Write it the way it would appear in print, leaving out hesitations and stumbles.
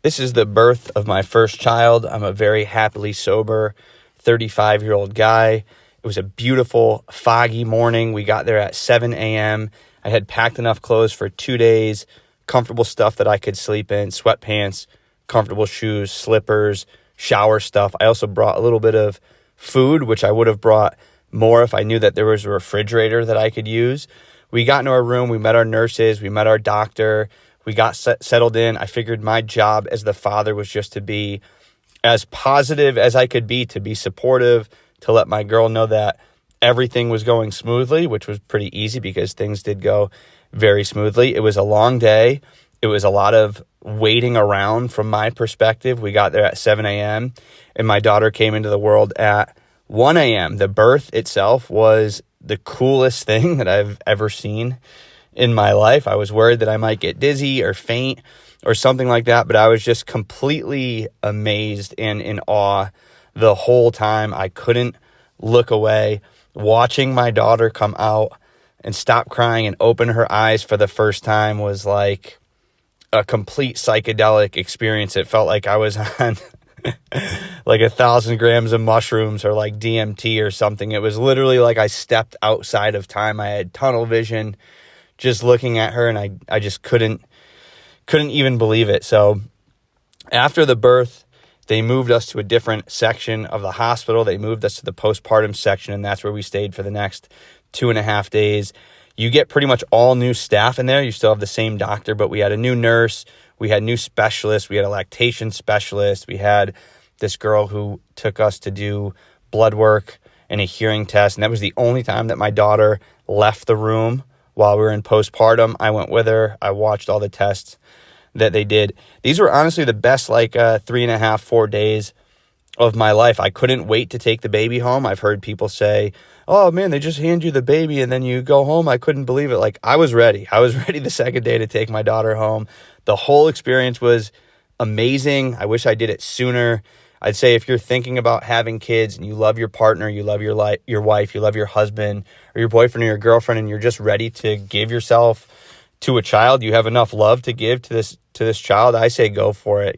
This is the birth of my first child. I'm a very happily sober 35-year-old guy. It was a beautiful, foggy morning. We got there at 7 a.m. I had packed enough clothes for 2 days, comfortable stuff that I could sleep in, sweatpants, comfortable shoes, slippers, shower stuff. I also brought a little bit of food, which I would have brought more if I knew that there was a refrigerator that I could use. We got into our room. We met our nurses. We met our doctor. We got settled in. I figured my job as the father was just to be as positive as I could be, to be supportive, to let my girl know that everything was going smoothly, which was pretty easy because things did go very smoothly. It was a long day. It was a lot of waiting around from my perspective. We got there at 7 a.m. and my daughter came into the world at 1 a.m. The birth itself was the coolest thing that I've ever seen in my life. I was worried that I might get dizzy or faint or something like that, but I was just completely amazed and in awe the whole time. I couldn't look away. Watching my daughter come out and stop crying and open her eyes for the first time was like a complete psychedelic experience. It felt like I was on like 1,000 grams of mushrooms or like DMT or something. It was literally like I stepped outside of time. I had tunnel vision just looking at her, and I just couldn't even believe it. So after the birth, they moved us to a different section of the hospital. They moved us to the postpartum section, and that's where we stayed for the next 2.5 days. You get pretty much all new staff in there. You still have the same doctor, but we had a new nurse. We had new specialists. We had a lactation specialist. We had this girl who took us to do blood work and a hearing test. And that was the only time that my daughter left the room while we were in postpartum. I went with her. I watched all the tests that they did. These were honestly the best 3.5, 4 days of my life. I couldn't wait to take the baby home. I've heard people say, oh man, they just hand you the baby and then you go home. I couldn't believe it. Like, I was ready. I was ready the second day to take my daughter home. The whole experience was amazing. I wish I did it sooner. I'd say if you're thinking about having kids and you love your partner, you love your wife, you love your husband or your boyfriend or your girlfriend, and you're just ready to give yourself to a child, you have enough love to give to this child, I say go for it.